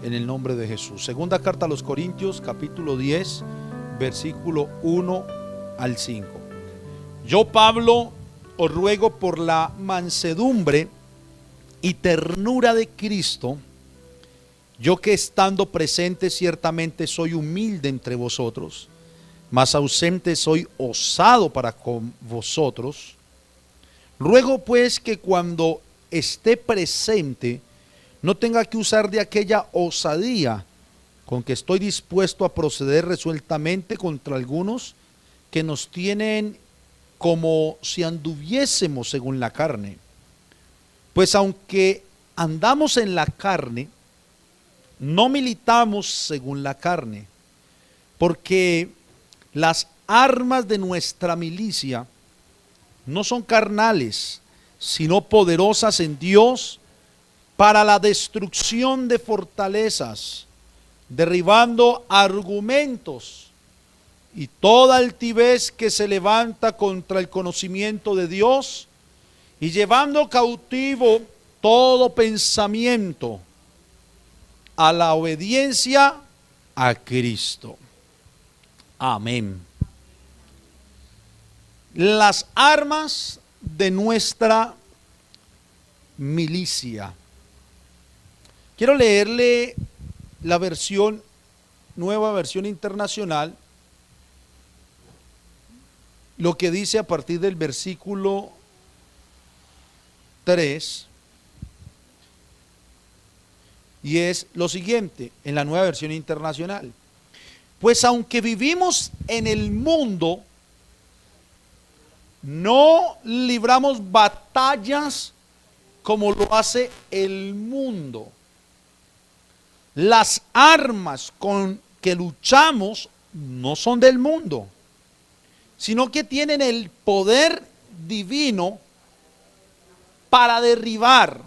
en el nombre de Jesús. Segunda carta a los Corintios, capítulo 10, versículo 1 al 5. Yo, Pablo, os ruego por la mansedumbre y ternura de Cristo, yo que estando presente ciertamente soy humilde entre vosotros, mas ausente soy osado para con vosotros. Ruego pues que cuando esté presente no tenga que usar de aquella osadía con que estoy dispuesto a proceder resueltamente contra algunos que nos tienen como si anduviésemos según la carne. Pues aunque andamos en la carne, no militamos según la carne, porque las armas de nuestra milicia no son carnales, sino poderosas en Dios para la destrucción de fortalezas, derribando argumentos y toda altivez que se levanta contra el conocimiento de Dios, y llevando cautivo todo pensamiento a la obediencia a Cristo. Amén. Las armas de nuestra milicia. Quiero leerle la versión, nueva versión internacional, lo que dice a partir del versículo 3, y es lo siguiente, en la nueva versión internacional. Pues aunque vivimos en el mundo, no libramos batallas como lo hace el mundo. Las armas con que luchamos no son del mundo, sino que tienen el poder divino para derribar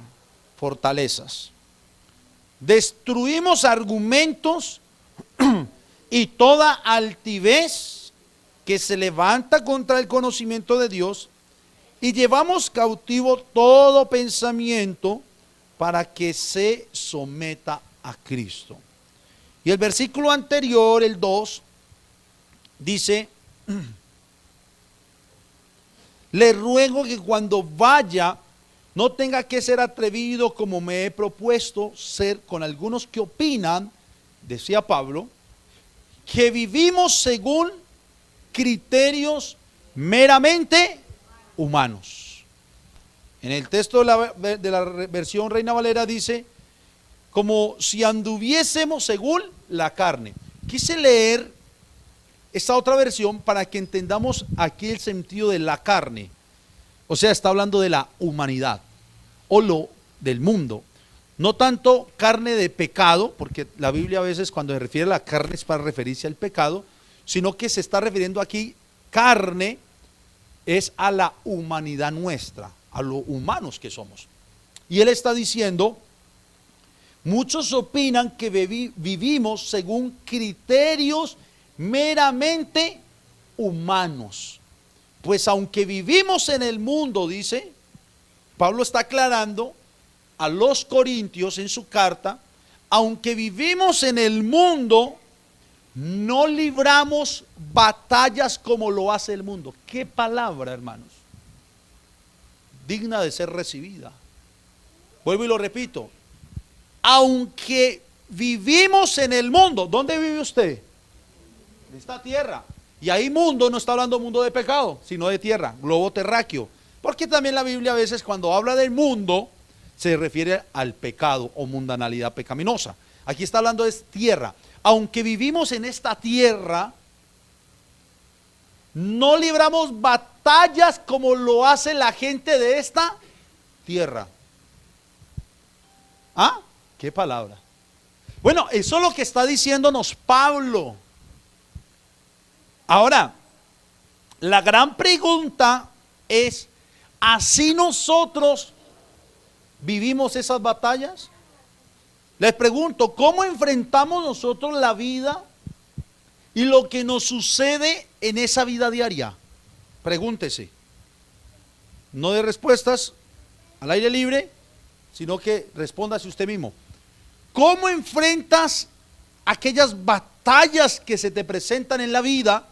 fortalezas. Destruimos argumentos y toda altivez que se levanta contra el conocimiento de Dios, y llevamos cautivo todo pensamiento para que se someta a Cristo. Y el versículo anterior, el 2, dice: le ruego que cuando vaya no tenga que ser atrevido como me he propuesto ser con algunos que opinan, decía Pablo, que vivimos según criterios meramente humanos. En el texto de la versión Reina Valera dice, como si anduviésemos según la carne. Quise leer esta otra versión para que entendamos aquí el sentido de la carne. O sea, está hablando de la humanidad o lo del mundo. No tanto carne de pecado, porque la Biblia a veces cuando se refiere a la carne es para referirse al pecado, sino que se está refiriendo aquí, carne es a la humanidad nuestra, a los humanos que somos. Y él está diciendo, muchos opinan que vivimos según criterios meramente humanos. Pues aunque vivimos en el mundo, dice, Pablo está aclarando a los corintios en su carta, aunque vivimos en el mundo, no libramos batallas como lo hace el mundo. Qué palabra, hermanos, digna de ser recibida. Vuelvo y lo repito, aunque vivimos en el mundo. ¿Dónde vive usted? En esta tierra. Y ahí mundo no está hablando mundo de pecado, sino de tierra, globo terráqueo. Porque también la Biblia a veces cuando habla del mundo se refiere al pecado o mundanalidad pecaminosa. Aquí está hablando de tierra. Aunque vivimos en esta tierra, no libramos batallas como lo hace la gente de esta tierra. ¿Ah? ¿Qué palabra? Bueno, eso es lo que está diciéndonos Pablo. Ahora, la gran pregunta es, ¿así nosotros vivimos esas batallas? Les pregunto, ¿cómo enfrentamos nosotros la vida y lo que nos sucede en esa vida diaria? Pregúntese. No de respuestas al aire libre, sino que respóndase usted mismo. ¿Cómo enfrentas aquellas batallas que se te presentan en la vida?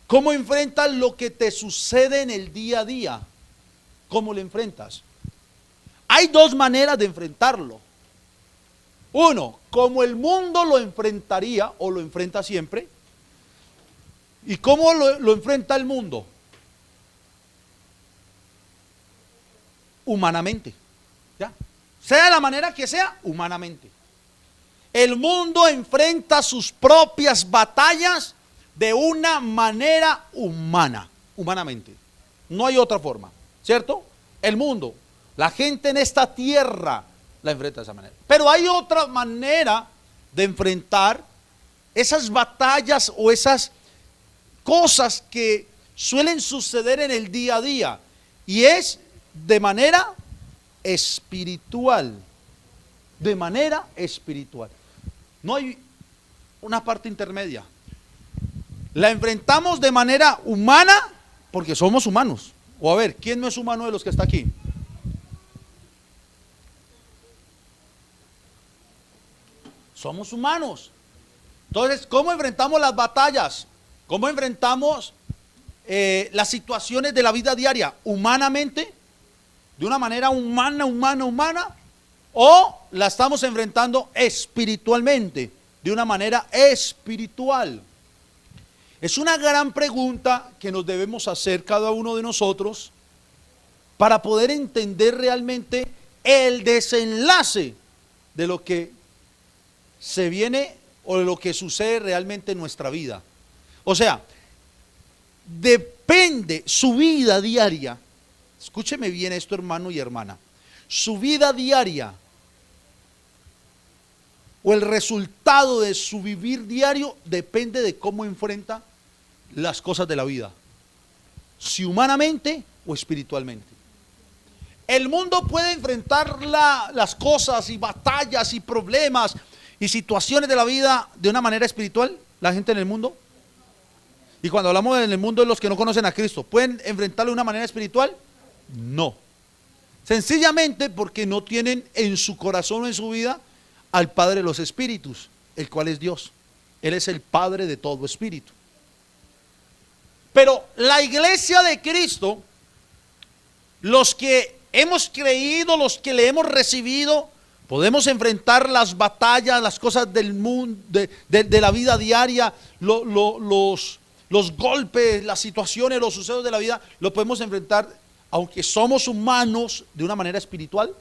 ¿Cómo enfrentas lo que te sucede en el día a día? ¿Cómo lo enfrentas? Hay dos maneras de enfrentarlo. Uno, como el mundo lo enfrentaría o lo enfrenta siempre. ¿Y cómo lo enfrenta el mundo? Humanamente. ¿Ya? Sea la manera que sea, humanamente. El mundo enfrenta sus propias batallas de una manera humana, humanamente. No hay otra forma, ¿cierto? El mundo, la gente en esta tierra la enfrenta de esa manera. Pero hay otra manera de enfrentar esas batallas o esas cosas que suelen suceder en el día a día, y es de manera espiritual. De manera espiritual. No hay una parte intermedia. La enfrentamos de manera humana porque somos humanos. O a ver, ¿quién no es humano de los que está aquí? Somos humanos. Entonces, ¿cómo enfrentamos las batallas? ¿Cómo enfrentamos las situaciones de la vida diaria? Humanamente, de una manera humana, o la estamos enfrentando espiritualmente, de una manera espiritual. Es una gran pregunta que nos debemos hacer cada uno de nosotros para poder entender realmente el desenlace de lo que se viene o de lo que sucede realmente en nuestra vida. O sea, depende su vida diaria. Escúcheme bien esto, hermano y hermana. Su vida diaria o el resultado de su vivir diario depende de cómo enfrenta las cosas de la vida, si humanamente o espiritualmente. El mundo puede enfrentar las cosas y batallas y problemas y situaciones de la vida de una manera espiritual, la gente en el mundo. Y cuando hablamos en el mundo de los que no conocen a Cristo, ¿pueden enfrentarlo de una manera espiritual? No. Sencillamente porque no tienen en su corazón o en su vida al Padre de los Espíritus, el cual es Dios. Él es el Padre de todo espíritu. Pero la iglesia de Cristo, los que hemos creído, los que le hemos recibido, podemos enfrentar las batallas, las cosas del mundo, de la vida diaria, los golpes, las situaciones, los sucesos de la vida, lo podemos enfrentar, aunque somos humanos, de una manera espiritual.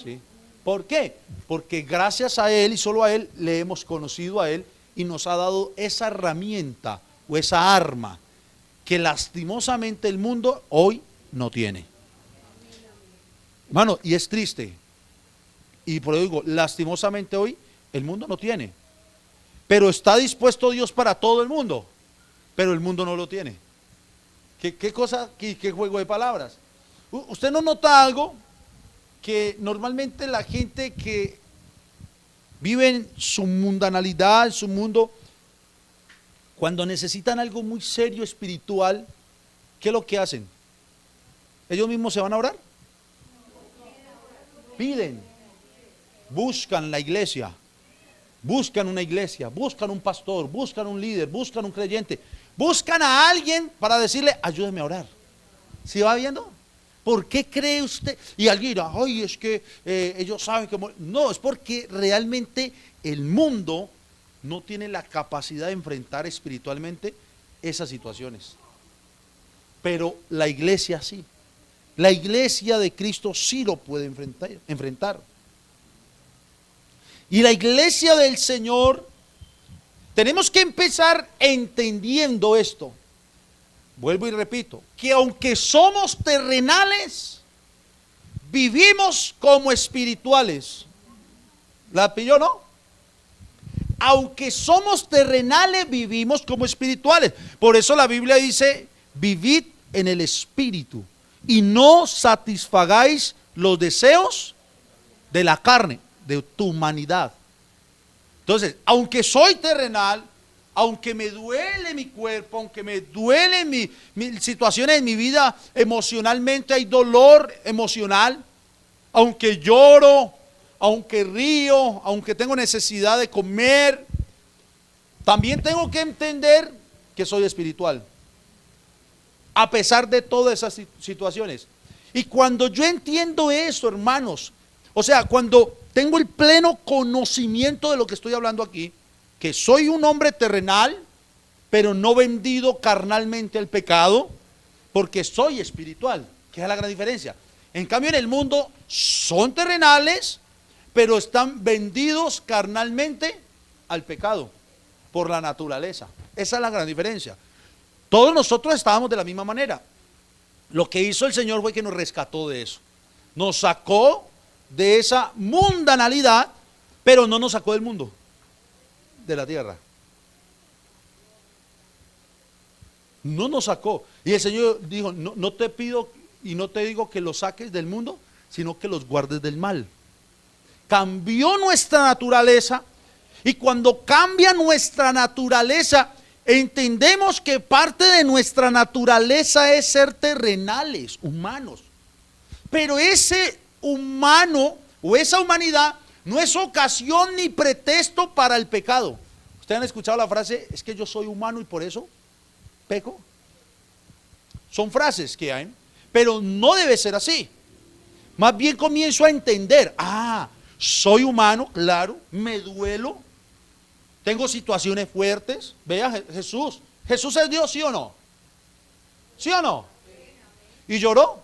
Sí. ¿Por qué? Porque gracias a Él y solo a Él le hemos conocido a Él y nos ha dado esa herramienta o esa arma que lastimosamente el mundo hoy no tiene. Hermano, y es triste. Y por eso digo, lastimosamente hoy el mundo no tiene. Pero está dispuesto Dios para todo el mundo. Pero el mundo no lo tiene. ¿Qué cosa, qué juego de palabras? ¿Usted no nota algo? Que normalmente la gente que vive en su mundanalidad, en su mundo, cuando necesitan algo muy serio espiritual, ¿qué es lo que hacen? ¿Ellos mismos se van a orar? Piden, buscan la iglesia, buscan una iglesia, buscan un pastor, buscan un líder, buscan un creyente, buscan a alguien para decirle, ayúdeme a orar. ¿Sí va viendo? ¿Por qué cree usted? Y alguien dirá, ay, es que ellos saben que... No, es porque realmente el mundo no tiene la capacidad de enfrentar espiritualmente esas situaciones. Pero la iglesia sí. La iglesia de Cristo sí lo puede enfrentar. Y la iglesia del Señor, tenemos que empezar entendiendo esto. Vuelvo y repito, que aunque somos terrenales, vivimos como espirituales. ¿La pilló, no? Aunque somos terrenales, vivimos como espirituales. Por eso la Biblia dice, vivid en el espíritu y no satisfagáis los deseos de la carne, de tu humanidad. Entonces, aunque soy terrenal, aunque me duele mi cuerpo, aunque me duele mis situaciones en mi vida emocionalmente, hay dolor emocional, Aunque lloro, aunque río, aunque tengo necesidad de comer, también tengo que entender que soy espiritual, a pesar de todas esas situaciones. Y cuando yo entiendo eso, hermanos, o sea, cuando tengo el pleno conocimiento de lo que estoy hablando aquí, que soy un hombre terrenal, pero no vendido carnalmente al pecado, porque soy espiritual, que es la gran diferencia. En cambio, en el mundo son terrenales, pero están vendidos carnalmente al pecado, por la naturaleza. Esa es la gran diferencia. Todos nosotros estábamos de la misma manera. Lo que hizo el Señor fue que nos rescató de eso. Nos sacó de esa mundanalidad, pero no nos sacó del mundo, de la tierra. No nos sacó. Y el Señor dijo, no te pido y no te digo que los saques del mundo, sino que los guardes del mal. Cambió nuestra naturaleza, y cuando cambia nuestra naturaleza, entendemos que parte de nuestra naturaleza es ser terrenales, humanos. Pero ese humano o esa humanidad no es ocasión ni pretexto para el pecado. ¿Ustedes han escuchado la frase, es que yo soy humano y por eso peco? Son frases que hay, pero no debe ser así. Más bien comienzo a entender, soy humano, claro, me duelo, tengo situaciones fuertes. Vea Jesús es Dios, ¿sí o no? ¿Sí o no? ¿Y lloró?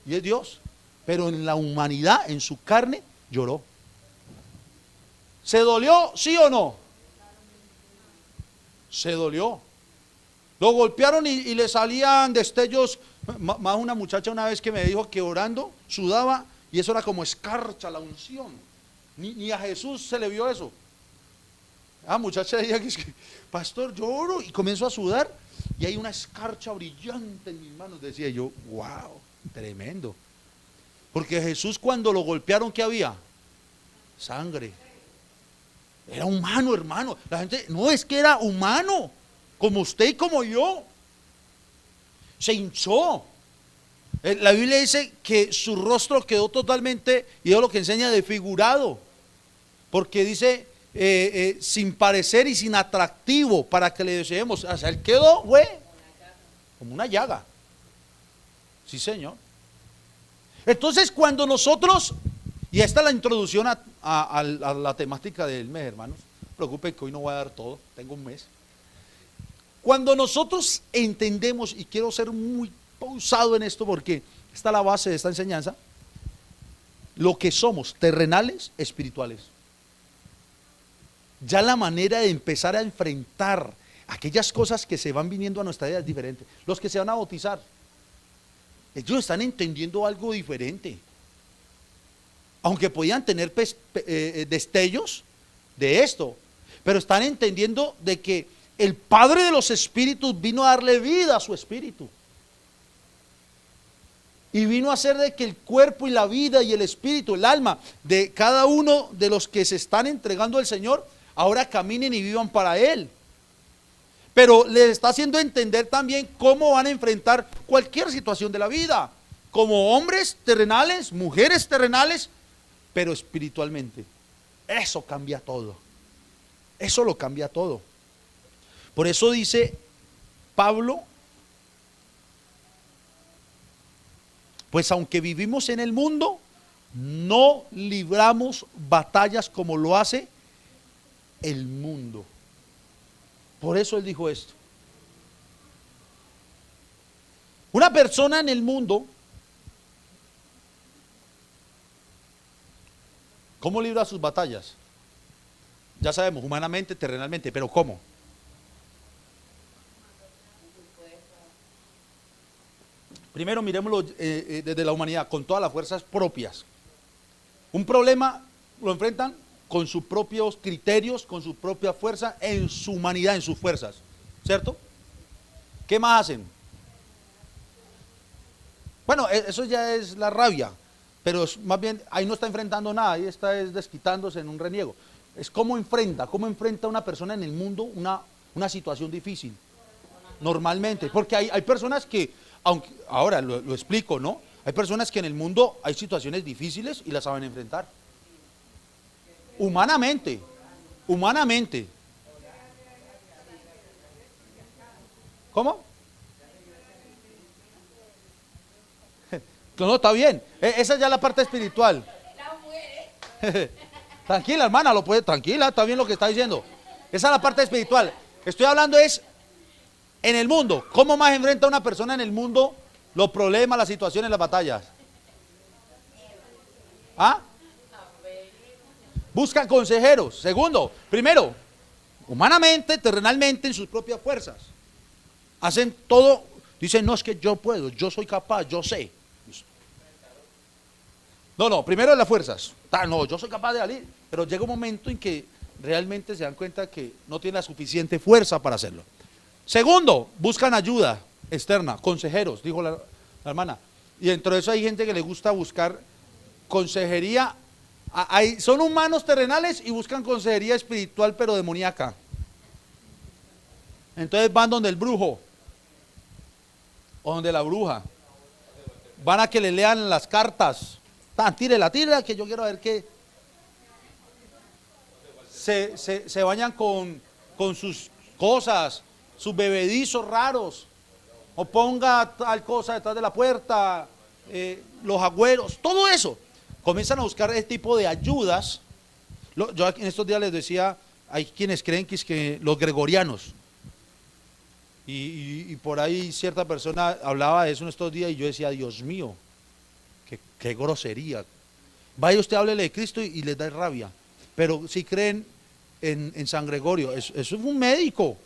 Y es Dios, pero en la humanidad, en su carne, lloró. ¿Se dolió, sí o no? Se dolió. Lo golpearon y le salían destellos. Más una muchacha una vez que me dijo que orando sudaba y eso era como escarcha, la unción. Ni a Jesús se le vio eso. Muchacha decía que pastor, lloro, y comenzó a sudar y hay una escarcha brillante en mis manos. Decía yo, wow, tremendo. Porque Jesús, cuando lo golpearon, ¿qué había? Sangre. Era humano, hermano. La gente, no, es que era humano, como usted y como yo. Se hinchó. La Biblia dice que su rostro quedó totalmente, y es lo que enseña, desfigurado, porque dice sin parecer y sin atractivo para que le deseemos. O sea, él quedó, como una llaga. Sí, Señor. Entonces, cuando nosotros, y esta es la introducción a la temática del mes, hermanos, no se preocupen que hoy no voy a dar todo, tengo un mes. Cuando nosotros entendemos, y quiero ser muy pausado en esto porque esta es la base de esta enseñanza, lo que somos, terrenales, espirituales. Ya la manera de empezar a enfrentar aquellas cosas que se van viniendo a nuestra vida es diferente. Los que se van a bautizar, ellos están entendiendo algo diferente. Aunque podían tener destellos de esto, pero están entendiendo de que el Padre de los Espíritus vino a darle vida a su espíritu. Y vino a hacer de que el cuerpo y la vida y el espíritu, el alma de cada uno de los que se están entregando al Señor, ahora caminen y vivan para Él. Pero les está haciendo entender también cómo van a enfrentar cualquier situación de la vida, como hombres terrenales, mujeres terrenales, pero espiritualmente. Eso cambia todo. Eso lo cambia todo. Por eso dice Pablo, pues aunque vivimos en el mundo, no libramos batallas como lo hace el mundo. Por eso él dijo esto. Una persona en el mundo, ¿cómo libra sus batallas? Ya sabemos, humanamente, terrenalmente, pero ¿cómo? Primero miremoslo desde la humanidad, con todas las fuerzas propias. Un problema lo enfrentan con sus propios criterios, con su propia fuerza, en su humanidad, en sus fuerzas, ¿cierto? ¿Qué más hacen? Bueno, eso ya es la rabia, pero es más bien, ahí no está enfrentando nada, ahí está desquitándose en un reniego. Es cómo enfrenta una persona en el mundo una situación difícil, normalmente, porque hay personas que, aunque ahora lo explico, ¿no? Hay personas que en el mundo hay situaciones difíciles y las saben enfrentar. Humanamente, humanamente. ¿Cómo? No, está bien. Esa ya es la parte espiritual. Tranquila, hermana, lo puede, tranquila, está bien lo que está diciendo. Esa es la parte espiritual. Estoy hablando es en el mundo. ¿Cómo más enfrenta una persona en el mundo los problemas, las situaciones, las batallas? ¿Ah? Buscan consejeros. Segundo, primero, humanamente, terrenalmente, en sus propias fuerzas. Hacen todo, dicen, no, es que yo puedo, yo soy capaz, yo sé. No, primero las fuerzas. No, yo soy capaz de salir, pero llega un momento en que realmente se dan cuenta que no tienen la suficiente fuerza para hacerlo. Segundo, buscan ayuda externa, consejeros, dijo la hermana. Y dentro de eso hay gente que le gusta buscar consejería. Son humanos terrenales y buscan consejería espiritual, pero demoníaca. Entonces van donde el brujo o donde la bruja. Van a que le lean las cartas. Tírela, que yo quiero ver qué. Se bañan con sus cosas, sus bebedizos raros. O ponga tal cosa detrás de la puerta, los agüeros, todo eso. Comienzan a buscar este tipo de ayudas. Yo en estos días les decía, hay quienes creen que es que los gregorianos. Y por ahí cierta persona hablaba de eso en estos días y yo decía, Dios mío, qué grosería. Vaya usted, háblele de Cristo y les da rabia. Pero si creen en San Gregorio, eso es un médico,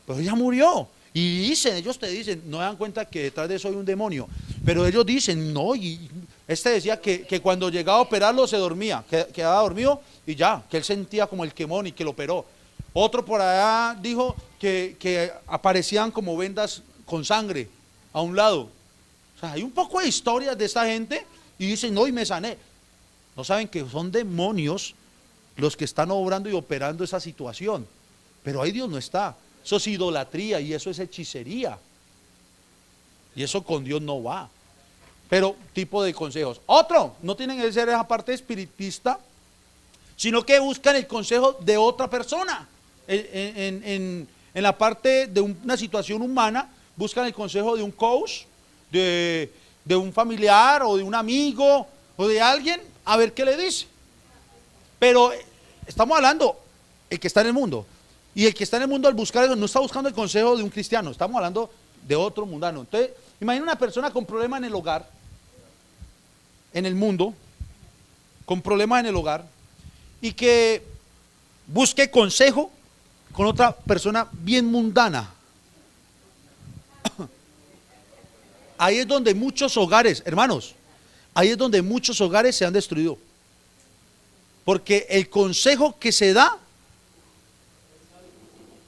pero ya murió. Y dicen, ellos te dicen, no dan cuenta que detrás de eso hay un demonio. Pero ellos dicen, no, y este decía que cuando llegaba a operarlo se dormía, quedaba dormido y ya, que él sentía como el quemón y que lo operó. Otro por allá dijo que aparecían como vendas con sangre a un lado. O sea, hay un poco de historias de esta gente y dicen, no, y me sané. No saben que son demonios los que están obrando y operando esa situación. Pero ahí Dios no está. Eso es idolatría y eso es hechicería. Y eso con Dios no va. Pero tipo de consejos. Otro, no tienen que ser esa parte espiritista, sino que buscan el consejo de otra persona. En la parte de una situación humana, buscan el consejo de un coach, de un familiar o de un amigo o de alguien, a ver qué le dice. Pero estamos hablando, el que está en el mundo. Y el que está en el mundo al buscar eso, no está buscando el consejo de un cristiano, estamos hablando de otro mundano. Entonces, imagina una persona con problemas en el hogar, en el mundo, con problemas en el hogar, y que busque consejo con otra persona bien mundana. Ahí es donde muchos hogares, hermanos, ahí es donde muchos hogares se han destruido. Porque el consejo que se da,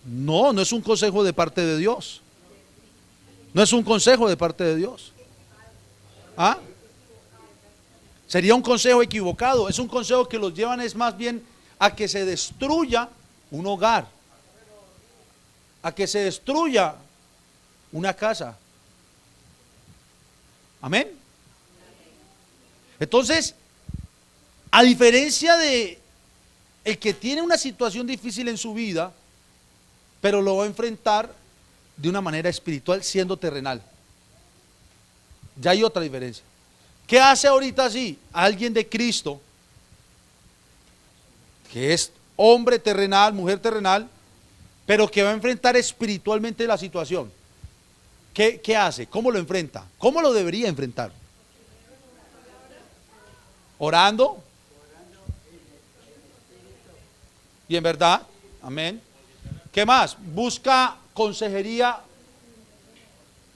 no es un consejo de parte de Dios. No es un consejo de parte de Dios. ¿Ah? Sería un consejo equivocado. Es un consejo que los llevan es más bien a que se destruya un hogar, a que se destruya una casa. Amén. Entonces, a diferencia de el que tiene una situación difícil en su vida, pero lo va a enfrentar de una manera espiritual siendo terrenal. Ya hay otra diferencia. ¿Qué hace ahorita así? Alguien de Cristo, que es hombre terrenal, mujer terrenal, pero que va a enfrentar espiritualmente la situación. ¿Qué hace? ¿Cómo lo enfrenta? ¿Cómo lo debería enfrentar? Orando. Y en verdad, amén. ¿Qué más? Busca consejería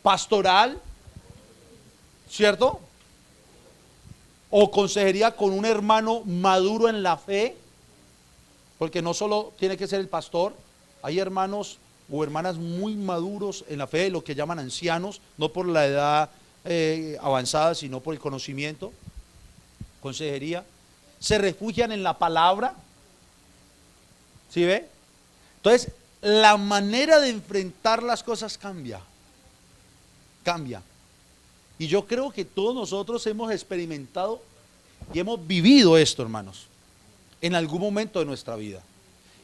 pastoral, ¿cierto? O consejería con un hermano maduro en la fe, porque no solo tiene que ser el pastor, hay hermanos o hermanas muy maduros en la fe, lo que llaman ancianos, no por la edad avanzada, sino por el conocimiento. Consejería. Se refugian en la palabra. ¿Sí ve? Entonces, la manera de enfrentar las cosas cambia. Cambia. Y yo creo que todos nosotros hemos experimentado y hemos vivido esto, hermanos, en algún momento de nuestra vida.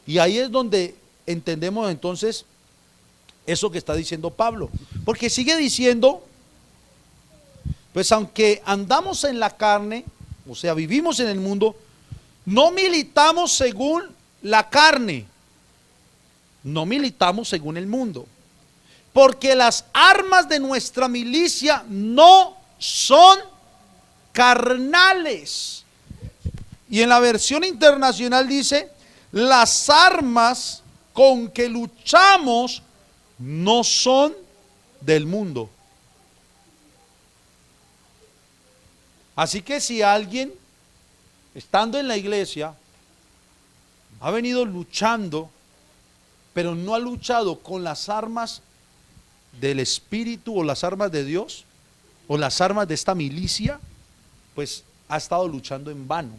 Y ahí es donde entendemos entonces eso que está diciendo Pablo. Porque sigue diciendo, pues aunque andamos en la carne, o sea, vivimos en el mundo, no militamos según la carne, no militamos según el mundo. Porque las armas de nuestra milicia no son carnales. Y en la versión internacional dice, las armas con que luchamos no son del mundo. Así que si alguien, estando en la iglesia, ha venido luchando, pero no ha luchado con las armas del Espíritu o las armas de Dios o las armas de esta milicia, pues ha estado luchando en vano.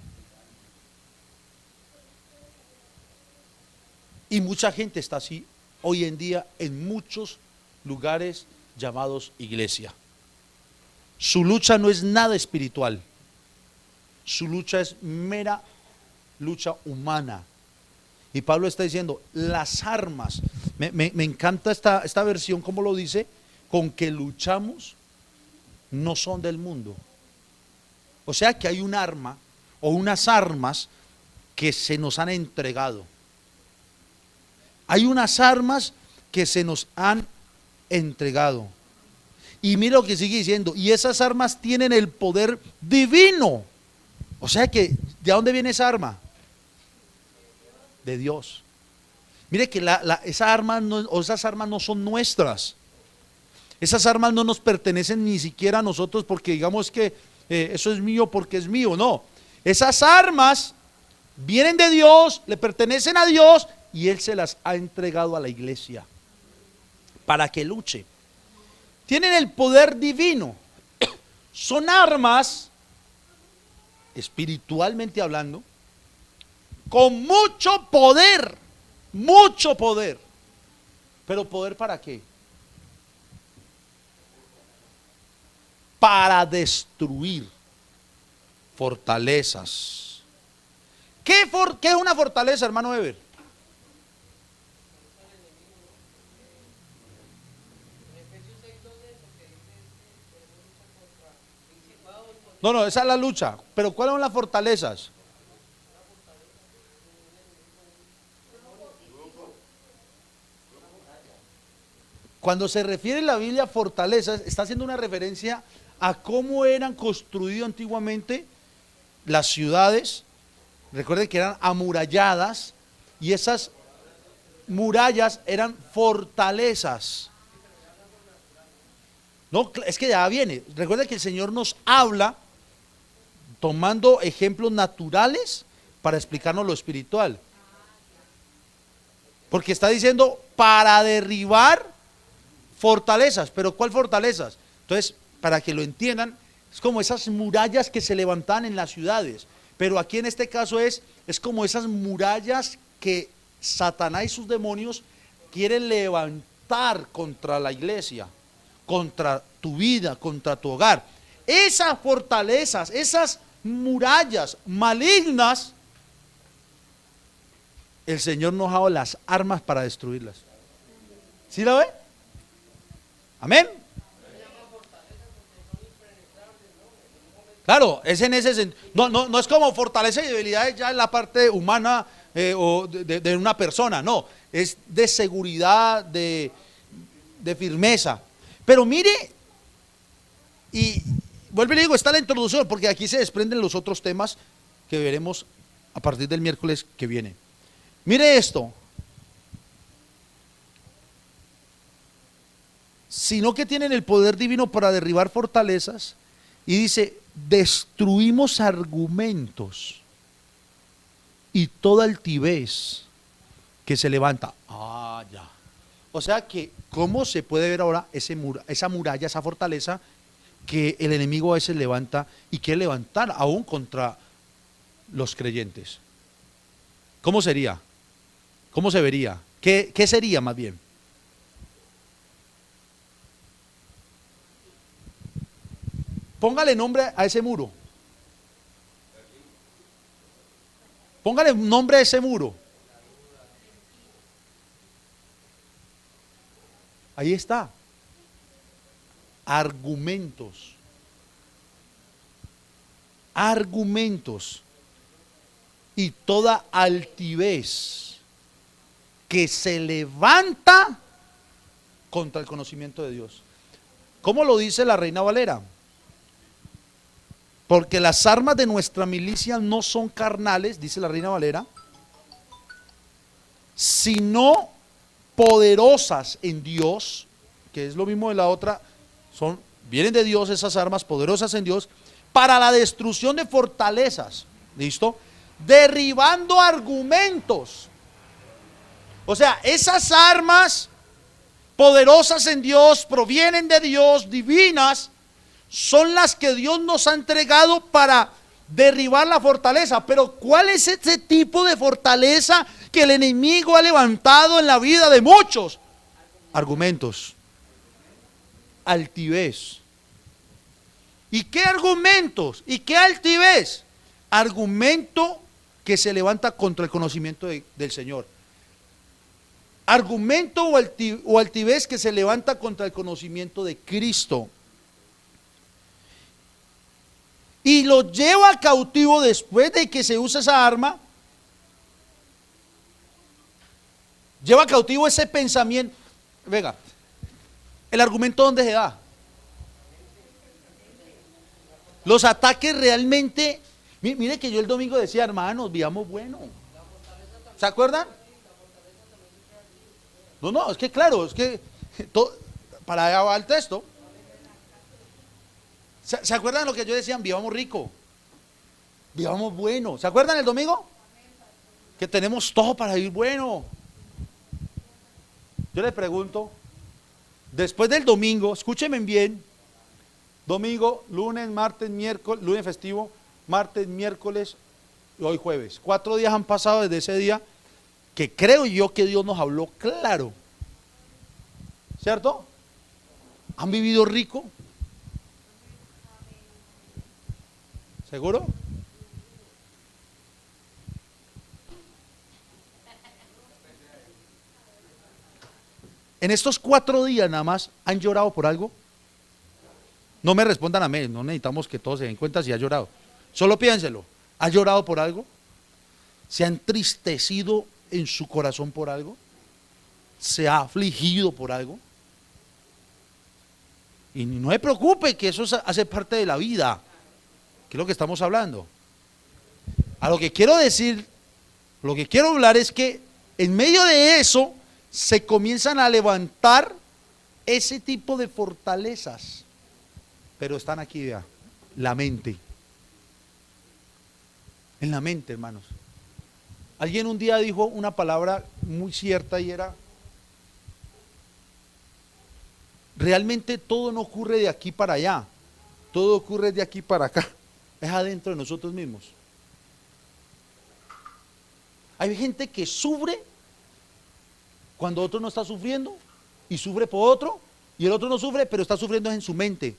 Y mucha gente está así hoy en día en muchos lugares llamados iglesia. Su lucha no es nada espiritual, su lucha es mera lucha humana. Y Pablo está diciendo, las armas, me encanta esta versión, como lo dice, con que luchamos no son del mundo. O sea que hay un arma o unas armas que se nos han entregado. Hay unas armas que se nos han entregado. Y mira lo que sigue diciendo, y esas armas tienen el poder divino. O sea que, ¿de dónde viene esa arma? De Dios. Mire que esas armas no son nuestras. Esas armas no nos pertenecen ni siquiera a nosotros porque digamos que eso es mío porque es mío. No, esas armas vienen de Dios, le pertenecen a Dios y Él se las ha entregado a la iglesia para que luche. Tienen el poder divino. Son armas, espiritualmente hablando, con mucho poder, mucho poder. ¿Pero poder para qué? Para destruir fortalezas. ¿Qué es una fortaleza, hermano Eber? No, esa es la lucha. Pero ¿cuáles son las fortalezas? Cuando se refiere en la Biblia a fortalezas, está haciendo una referencia a cómo eran construidas antiguamente las ciudades. Recuerden que eran amuralladas y esas murallas eran fortalezas. No, es que ya viene. Recuerden que el Señor nos habla tomando ejemplos naturales para explicarnos lo espiritual. Porque está diciendo para derribar fortalezas. ¿Pero cuál fortalezas? Entonces, para que lo entiendan, es como esas murallas que se levantan en las ciudades. Pero aquí en este caso es como esas murallas que Satanás y sus demonios quieren levantar contra la iglesia, contra tu vida, contra tu hogar. Esas fortalezas, esas murallas malignas, el Señor nos ha dado las armas para destruirlas. ¿Sí la ve? Amén. Claro, es en ese sentido. No es como fortaleza y debilidades ya en la parte humana o de una persona, no, es de seguridad, de firmeza. Pero mire, y vuelvo y le digo, está la introducción, porque aquí se desprenden los otros temas que veremos a partir del miércoles que viene. Mire esto, sino que tienen el poder divino para derribar fortalezas, y dice, destruimos argumentos y toda altivez que se levanta. Ya. O sea que, ¿cómo se puede ver ahora esa muralla, esa fortaleza que el enemigo a veces levanta y quiere levantar aún contra los creyentes? ¿Cómo sería? ¿Cómo se vería? ¿Qué sería más bien? Póngale nombre a ese muro. Póngale nombre a ese muro. Ahí está. Argumentos. Argumentos. Y toda altivez que se levanta contra el conocimiento de Dios. ¿Cómo lo dice la Reina Valera? Porque las armas de nuestra milicia no son carnales, dice la Reina Valera, sino poderosas en Dios, que es lo mismo de la otra, vienen de Dios esas armas poderosas en Dios, para la destrucción de fortalezas, ¿listo? Derribando argumentos. O sea, esas armas poderosas en Dios, provienen de Dios, divinas, son las que Dios nos ha entregado para derribar la fortaleza. Pero ¿cuál es ese tipo de fortaleza que el enemigo ha levantado en la vida de muchos? Argumentos. Altivez. ¿Y qué argumentos? ¿Y qué altivez? Argumento que se levanta contra el conocimiento del Señor. Argumento o altivez que se levanta contra el conocimiento de Cristo. Y lo lleva cautivo después de que se usa esa arma. Lleva cautivo ese pensamiento. Venga, ¿el argumento dónde se da? Los ataques realmente. Mire que yo el domingo decía, hermanos, vivamos bueno. ¿Se acuerdan? No, es que claro, es que para allá va el texto. ¿Se acuerdan de lo que yo decía? Vivamos rico, vivamos bueno. ¿Se acuerdan el domingo? Que tenemos todo para vivir bueno. Yo les pregunto, después del domingo, escúchenme bien, domingo, lunes, martes, miércoles, lunes festivo, martes, miércoles y hoy jueves. 4 días han pasado desde ese día que creo yo que Dios nos habló claro. ¿Cierto? ¿Han vivido rico? ¿Seguro? En estos 4 días nada más, ¿han llorado por algo? No me respondan a mí, no necesitamos que todos se den cuenta si ha llorado. Solo piénselo, ¿ha llorado por algo? ¿Se ha entristecido en su corazón por algo? ¿Se ha afligido por algo? Y no se preocupe que eso hace parte de la vida, que es lo que estamos hablando. A lo que quiero decir, lo que quiero hablar es que en medio de eso se comienzan a levantar ese tipo de fortalezas, pero están aquí ya, la mente. En la mente, hermanos. Alguien un día dijo una palabra muy cierta y era: realmente todo no ocurre de aquí para allá, todo ocurre de aquí para acá, es adentro de nosotros mismos. Hay gente que sufre cuando otro no está sufriendo y sufre por otro, y el otro no sufre, pero está sufriendo en su mente.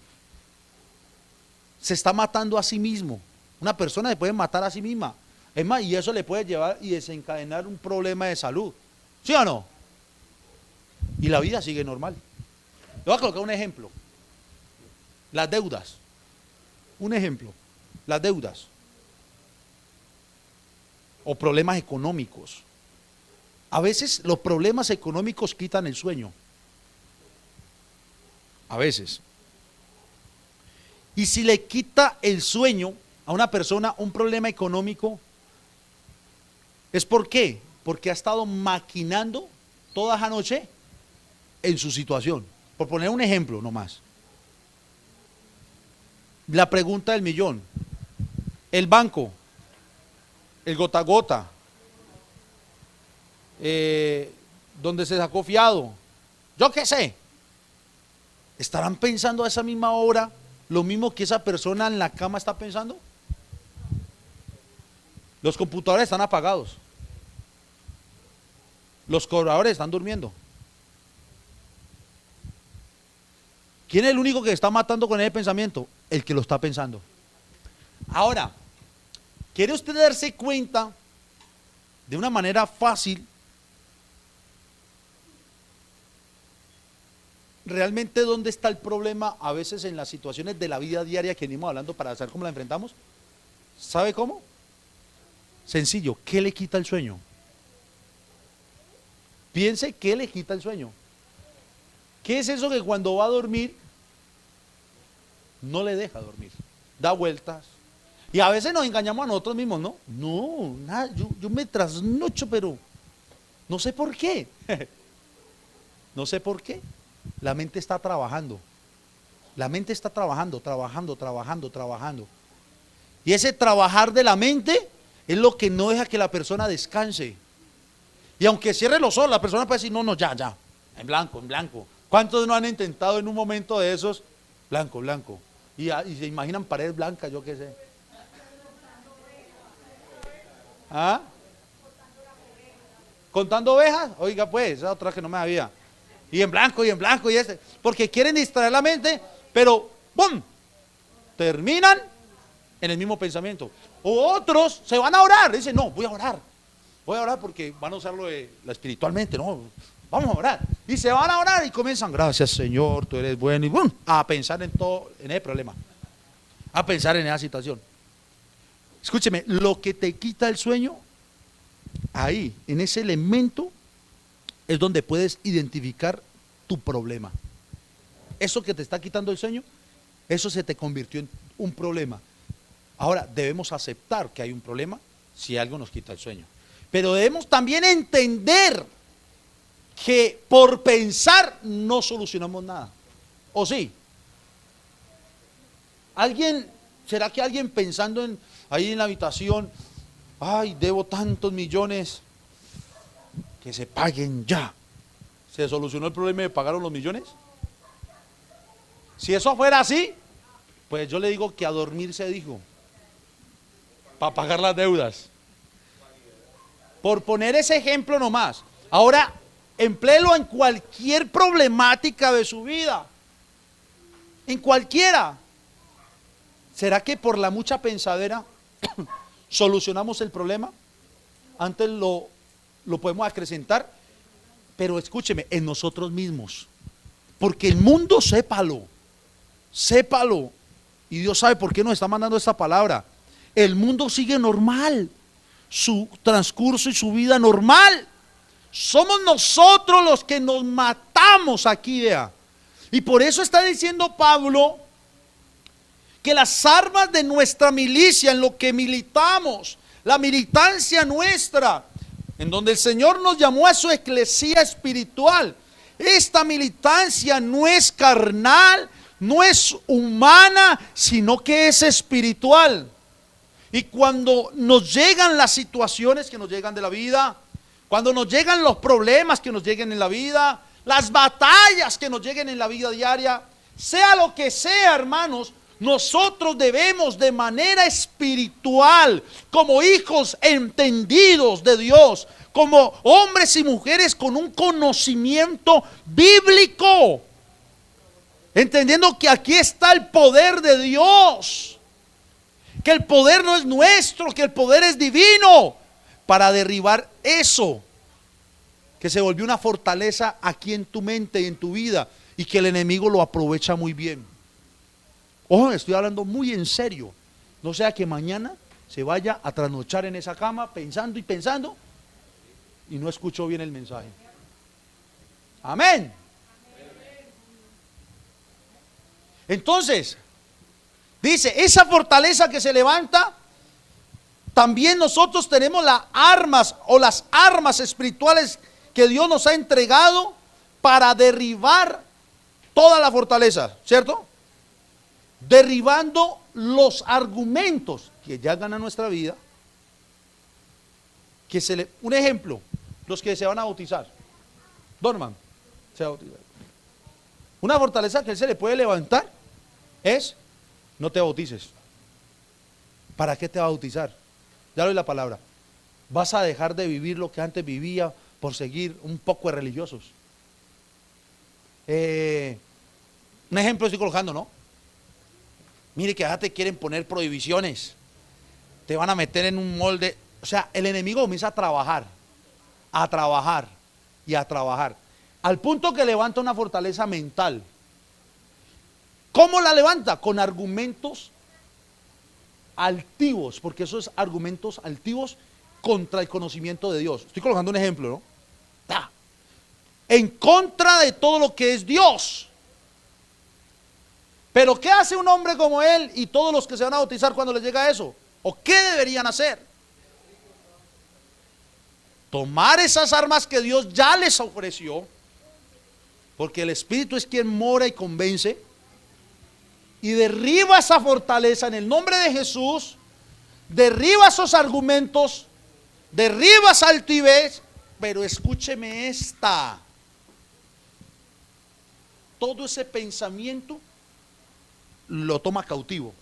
Se está matando a sí mismo. Una persona se puede matar a sí misma. Es más, y eso le puede llevar y desencadenar un problema de salud. ¿Sí o no? Y la vida sigue normal. Le voy a colocar un ejemplo. Las deudas. Un ejemplo. Las deudas. O problemas económicos. A veces los problemas económicos quitan el sueño. A veces. Y si le quita el sueño a una persona un problema económico, ¿es por qué? Porque ha estado maquinando toda esa noche en su situación. Por poner un ejemplo nomás. La pregunta del millón. El banco, el gota a gota, donde se sacó fiado, yo qué sé, ¿estarán pensando a esa misma hora lo mismo que esa persona en la cama está pensando? Los computadores están apagados, los cobradores están durmiendo. ¿Quién es el único que está matando con ese pensamiento? El que lo está pensando. Ahora, ¿quiere usted darse cuenta de una manera fácil realmente dónde está el problema a veces en las situaciones de la vida diaria que venimos hablando para saber cómo la enfrentamos? ¿Sabe cómo? Sencillo, ¿qué le quita el sueño? Piense, ¿qué le quita el sueño? ¿Qué es eso que cuando va a dormir no le deja dormir? Da vueltas. Y a veces nos engañamos a nosotros mismos, ¿no? No, nada, yo me trasnocho, pero no sé por qué. No sé por qué. La mente está trabajando. La mente está trabajando. Y ese trabajar de la mente es lo que no deja que la persona descanse. Y aunque cierre los ojos, la persona puede decir, no, ya, en blanco. ¿Cuántos no han intentado en un momento de esos? Blanco. Y se imaginan pared blanca, yo qué sé. ¿Ah? ¿Contando ovejas? Oiga pues, esa otra que no me había. Y en blanco, porque quieren distraer la mente, pero ¡pum! Terminan en el mismo pensamiento. O otros se van a orar, dicen, no, voy a orar porque van a usarlo espiritualmente, no, vamos a orar. Y se van a orar y comienzan, gracias Señor, tú eres bueno, y ¡bum! A pensar en todo, en ese problema, a pensar en esa situación. Escúcheme, lo que te quita el sueño, ahí, en ese elemento, es donde puedes identificar tu problema. Eso que te está quitando el sueño, eso se te convirtió en un problema. Ahora, debemos aceptar que hay un problema si algo nos quita el sueño. Pero debemos también entender que por pensar no solucionamos nada. ¿O sí? ¿Será que alguien pensando ahí en la habitación, ay, debo tantos millones, que se paguen ya? ¿Se solucionó el problema de pagar los millones? Si eso fuera así, pues yo le digo que a dormir se dijo, para pagar las deudas. Por poner ese ejemplo nomás. Ahora, empléelo en cualquier problemática de su vida. En cualquiera. ¿Será que por la mucha pensadera solucionamos el problema? Antes lo podemos acrecentar, pero escúcheme, en nosotros mismos. Porque el mundo, sépalo, y Dios sabe por qué nos está mandando esta palabra. El mundo sigue normal, su transcurso y su vida normal. Somos nosotros los que nos matamos aquí, vea. Y por eso está diciendo Pablo que las armas de nuestra milicia, en lo que militamos, la militancia nuestra, en donde el Señor nos llamó a su eclesía espiritual, esta militancia no es carnal, no es humana, sino que es espiritual. Y cuando nos llegan las situaciones que nos llegan de la vida, cuando nos llegan los problemas que nos lleguen en la vida, las batallas que nos lleguen en la vida diaria, sea lo que sea, hermanos, nosotros debemos de manera espiritual, como hijos entendidos de Dios, como hombres y mujeres con un conocimiento bíblico, entendiendo que aquí está el poder de Dios, que el poder no es nuestro, que el poder es divino, para derribar eso que se volvió una fortaleza aquí en tu mente y en tu vida, y que el enemigo lo aprovecha muy bien. Ojo, estoy hablando muy en serio. No sea que mañana se vaya a trasnochar en esa cama pensando y no escuchó bien el mensaje. Amén. Entonces, dice, esa fortaleza que se levanta, también nosotros tenemos las armas espirituales que Dios nos ha entregado para derribar toda la fortaleza, ¿cierto? Derribando los argumentos que llegan a nuestra vida, un ejemplo, los que se van a bautizar. Dorman se va a bautizar. Una fortaleza que él se le puede levantar es: no te bautices. ¿Para qué te va a bautizar? Ya lo doy la palabra. Vas a dejar de vivir lo que antes vivía por seguir un poco de religiosos. Un ejemplo estoy colocando, ¿no? Mire que ya te quieren poner prohibiciones, te van a meter en un molde. O sea, el enemigo comienza a trabajar y a trabajar, al punto que levanta una fortaleza mental. ¿Cómo la levanta? Con argumentos altivos, porque eso es argumentos altivos contra el conocimiento de Dios. Estoy colocando un ejemplo, ¿no? En contra de todo lo que es Dios. Pero ¿qué hace un hombre como él y todos los que se van a bautizar cuando les llega eso? ¿O qué deberían hacer? Tomar esas armas que Dios ya les ofreció, porque el Espíritu es quien mora y convence, y derriba esa fortaleza en el nombre de Jesús, derriba esos argumentos, derriba esa altivez. Pero escúcheme esta: todo ese pensamiento lo toma cautivo,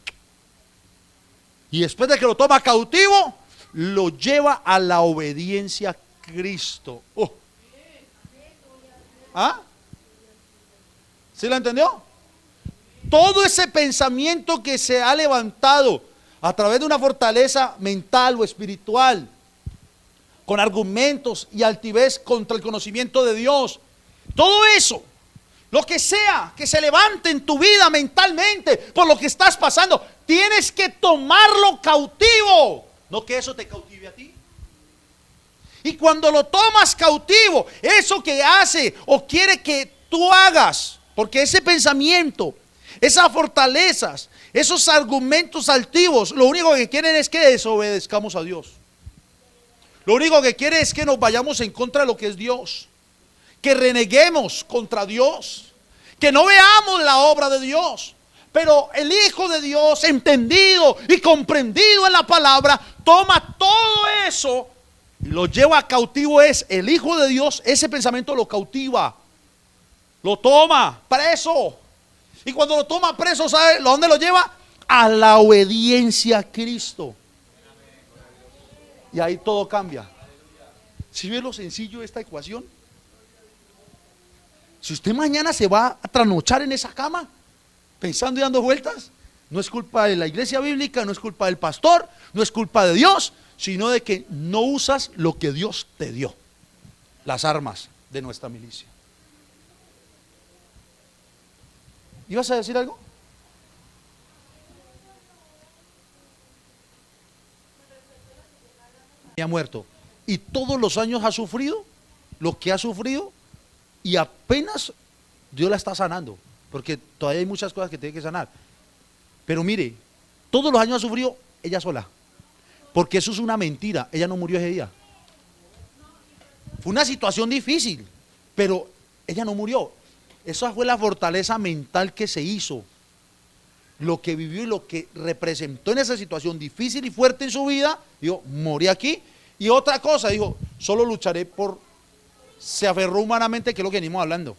y después de que lo toma cautivo, lo lleva a la obediencia a Cristo. ¿Ah? ¿Sí la entendió? Todo ese pensamiento que se ha levantado a través de una fortaleza mental o espiritual, con argumentos y altivez contra el conocimiento de Dios, todo eso, lo que sea que se levante en tu vida mentalmente por lo que estás pasando, tienes que tomarlo cautivo, no que eso te cautive a ti. Y cuando lo tomas cautivo, eso que hace o quiere que tú hagas, porque ese pensamiento, esas fortalezas, esos argumentos altivos, lo único que quieren es que desobedezcamos a Dios. Lo único que quiere es que nos vayamos en contra de lo que es Dios, que reneguemos contra Dios, que no veamos la obra de Dios. Pero el Hijo de Dios, entendido y comprendido en la palabra, toma todo eso y lo lleva cautivo. Es el Hijo de Dios, ese pensamiento lo cautiva, lo toma preso. Y cuando lo toma preso, ¿sabe dónde lo lleva? A la obediencia a Cristo. Y ahí todo cambia. ¿Sí ve lo sencillo de esta ecuación? Si usted mañana se va a trasnochar en esa cama, pensando y dando vueltas, no es culpa de la iglesia bíblica, no es culpa del pastor, no es culpa de Dios, sino de que no usas lo que Dios te dio, las armas de nuestra milicia. ¿Ibas a decir algo? Ha muerto y todos los años ha sufrido lo que ha sufrido, y apenas Dios la está sanando, porque todavía hay muchas cosas que tiene que sanar. Pero mire, todos los años ha sufrido ella sola, porque eso es una mentira. Ella no murió ese día. Fue una situación difícil, pero ella no murió. Esa fue la fortaleza mental que se hizo, lo que vivió y lo que representó en esa situación difícil y fuerte en su vida. Dijo, morí aquí. Y otra cosa, dijo, solo lucharé por... Se aferró humanamente, que es lo que venimos hablando.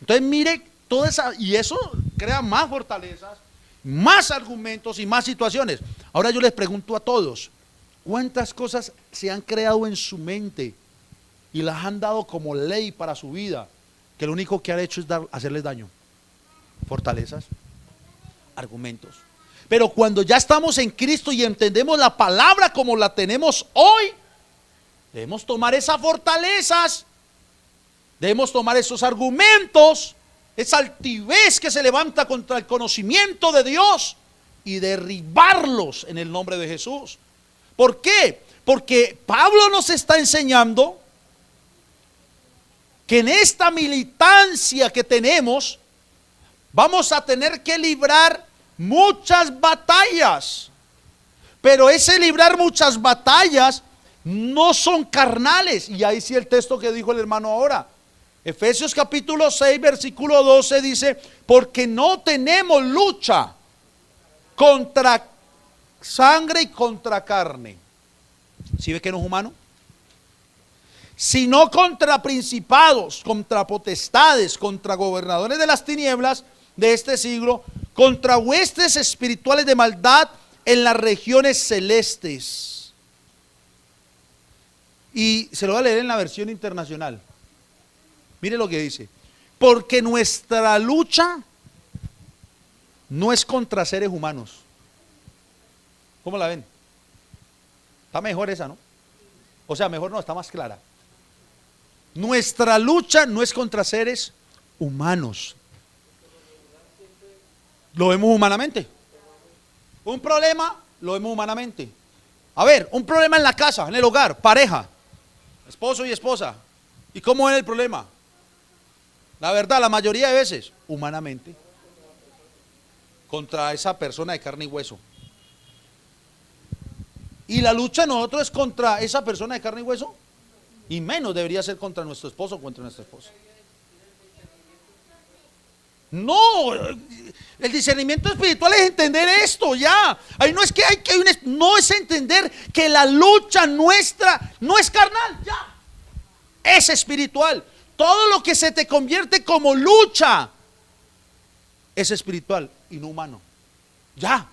Entonces mire, toda esa... Y eso crea más fortalezas, más argumentos y más situaciones. Ahora yo les pregunto a todos, ¿cuántas cosas se han creado en su mente y las han dado como ley para su vida, que lo único que han hecho es hacerles daño? Fortalezas, argumentos. Pero cuando ya estamos en Cristo y entendemos la palabra como la tenemos hoy, debemos tomar esas fortalezas, debemos tomar esos argumentos, esa altivez que se levanta contra el conocimiento de Dios, y derribarlos en el nombre de Jesús. ¿Por qué? Porque Pablo nos está enseñando que en esta militancia que tenemos vamos a tener que librar muchas batallas, pero ese librar muchas batallas no son carnales. Y ahí sí el texto que dijo el hermano ahora, Efesios capítulo 6 versículo 12 dice, porque no tenemos lucha contra sangre y contra carne. ¿Sí ve que no es humano? Sino contra principados, contra potestades, contra gobernadores de las tinieblas de este siglo, contra huestes espirituales de maldad en las regiones celestes. Y se lo voy a leer en la versión internacional. Mire lo que dice: porque nuestra lucha no es contra seres humanos. ¿Cómo la ven? Está mejor esa, ¿no? O sea, mejor no, está más clara. Nuestra lucha no es contra seres humanos. Lo vemos humanamente. Un problema, lo vemos humanamente. A ver, un problema en la casa, en el hogar, pareja, esposo y esposa. ¿Y cómo es el problema? La verdad, la mayoría de veces, humanamente, contra esa persona de carne y hueso. Y la lucha de nosotros es contra esa persona de carne y hueso, y menos debería ser contra nuestro esposo o contra nuestra esposa. No, el discernimiento espiritual es entender esto ya. Ahí no es que no es entender que la lucha nuestra no es carnal, ya. Es espiritual. Todo lo que se te convierte como lucha es espiritual y no humano. Ya.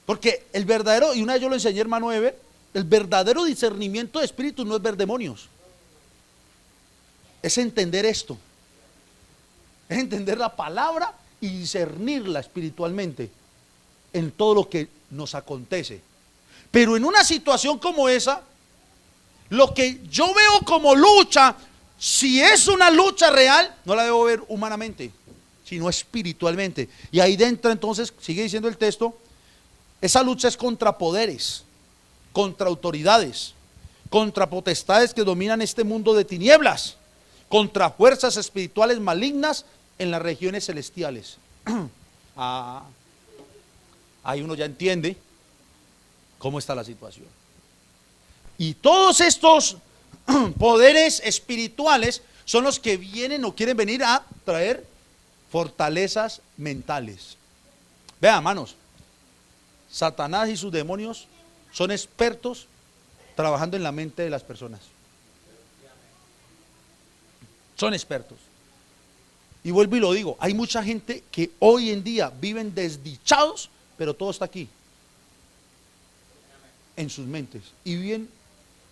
Porque el verdadero, y una vez yo lo enseñé, hermano Eber, el verdadero discernimiento de espíritu no es ver demonios. Es entender esto. Es entender la palabra y discernirla espiritualmente en todo lo que nos acontece. Pero en una situación como esa, lo que yo veo como lucha, si es una lucha real, no la debo ver humanamente, sino espiritualmente. Y ahí dentro entonces, sigue diciendo el texto, esa lucha es contra poderes, contra autoridades, contra potestades que dominan este mundo de tinieblas, contra fuerzas espirituales malignas en las regiones celestiales. Ahí uno ya entiende cómo está la situación. Y todos estos poderes espirituales son los que vienen o quieren venir a traer fortalezas mentales. Vean, hermanos, Satanás y sus demonios son expertos trabajando en la mente de las personas. Son expertos. Y vuelvo y lo digo, hay mucha gente que hoy en día viven desdichados, pero todo está aquí, en sus mentes, y viven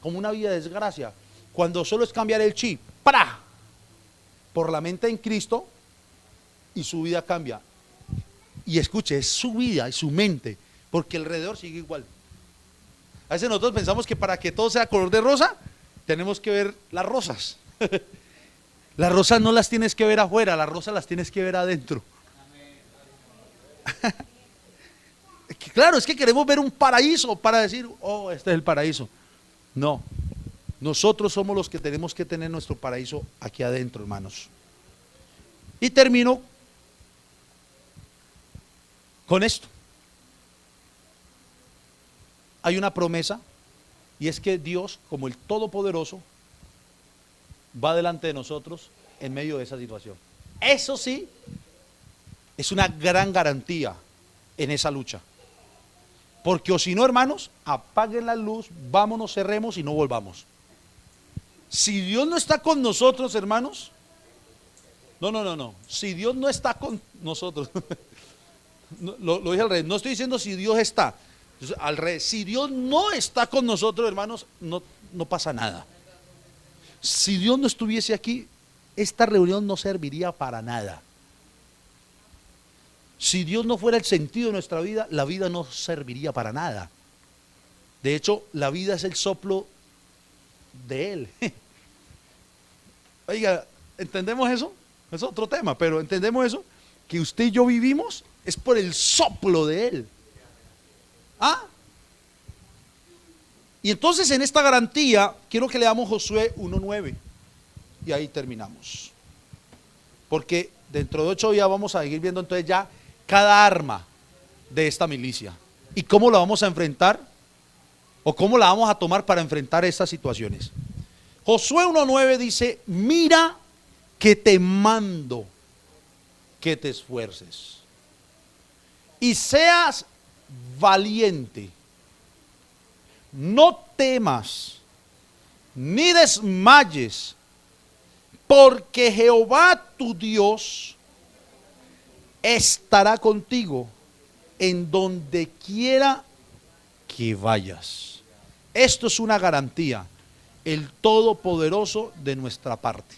como una vida de desgracia, cuando solo es cambiar el chip, ¡pra!, por la mente en Cristo, y su vida cambia. Y escuche, es su vida y su mente, porque alrededor sigue igual. A veces nosotros pensamos que para que todo sea color de rosa, tenemos que ver las rosas. Las rosas no las tienes que ver afuera, las rosas las tienes que ver adentro. Claro, es que queremos ver un paraíso para decir, oh, este es el paraíso. No, nosotros somos los que tenemos que tener nuestro paraíso aquí adentro, hermanos. Y termino con esto. Hay una promesa, y es que Dios, como el Todopoderoso, va delante de nosotros en medio de esa situación. Eso sí, es una gran garantía en esa lucha. Porque o si no, hermanos, apaguen la luz, vámonos, cerremos y no volvamos. Si Dios no está con nosotros, hermanos, no. Si Dios no está con nosotros, lo dije al revés, no estoy diciendo si Dios está, al revés, si Dios no está con nosotros, hermanos, no pasa nada. Si Dios no estuviese aquí, esta reunión no serviría para nada. Si Dios no fuera el sentido de nuestra vida, la vida no serviría para nada. De hecho, la vida es el soplo de Él. Oiga, ¿entendemos eso? Es otro tema, pero ¿entendemos eso? Que usted y yo vivimos es por el soplo de Él. ¿Ah? Y entonces en esta garantía quiero que leamos Josué 1:9 y ahí terminamos, porque dentro de 8 días vamos a seguir viendo entonces ya cada arma de esta milicia y cómo la vamos a enfrentar o cómo la vamos a tomar para enfrentar estas situaciones. Josué 1:9 dice: mira que te mando que te esfuerces y seas valiente. No temas ni desmayes, porque Jehová tu Dios estará contigo en donde quiera que vayas. Esto es una garantía, el Todopoderoso de nuestra parte.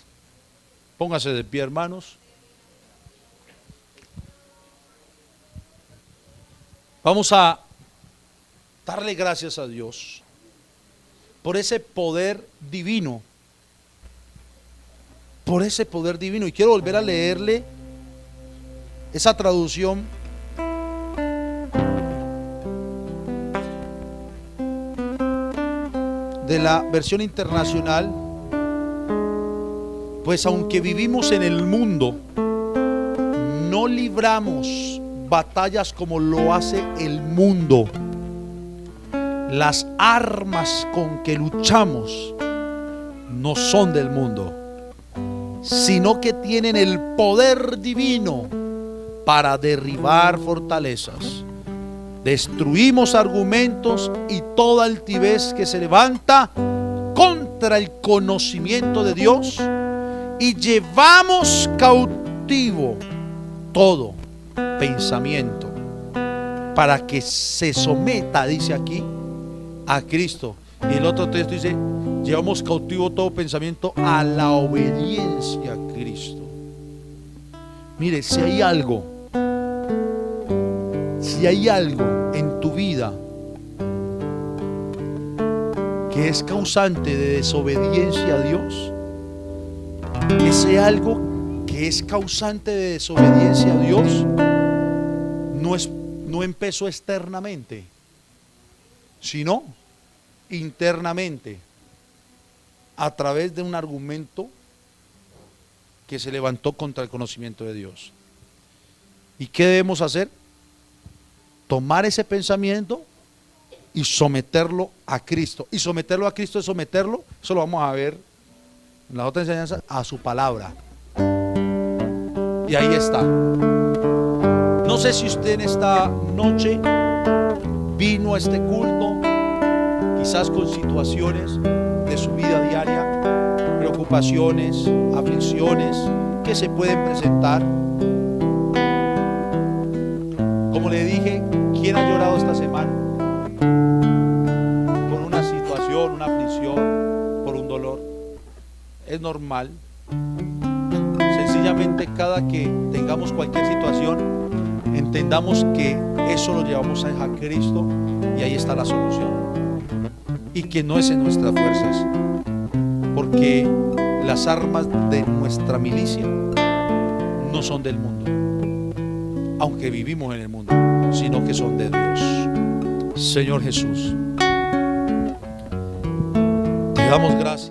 Póngase de pie, hermanos. Vamos a darle gracias a Dios por ese poder divino. Por ese poder divino. Y quiero volver a leerle esa traducción de la versión internacional. Pues aunque vivimos en el mundo, no libramos batallas como lo hace el mundo. Las armas con que luchamos no son del mundo, sino que tienen el poder divino para derribar fortalezas. Destruimos argumentos y toda altivez que se levanta contra el conocimiento de Dios y llevamos cautivo todo pensamiento para que se someta, dice aquí, a Cristo. Y el otro texto dice: llevamos cautivo todo pensamiento a la obediencia a Cristo. Mire, si hay algo en tu vida que es causante de desobediencia a Dios, ese algo que es causante de desobediencia a Dios no empezó externamente, sino internamente, a través de un argumento que se levantó contra el conocimiento de Dios. ¿Y qué debemos hacer? Tomar ese pensamiento y someterlo a Cristo. Y someterlo a Cristo es someterlo, eso lo vamos a ver en la otra enseñanza, a su palabra. Y ahí está. No sé si usted en esta noche vino a este culto quizás con situaciones de su vida diaria, preocupaciones, aflicciones que se pueden presentar. Como le dije, ¿quién ha llorado esta semana? Por una situación, una aflicción, por un dolor. Es normal. Sencillamente, cada que tengamos cualquier situación, entendamos que eso lo llevamos a Cristo y ahí está la solución. Y que no es en nuestras fuerzas, porque las armas de nuestra milicia no son del mundo, aunque vivimos en el mundo, sino que son de Dios. Señor Jesús, te damos gracias.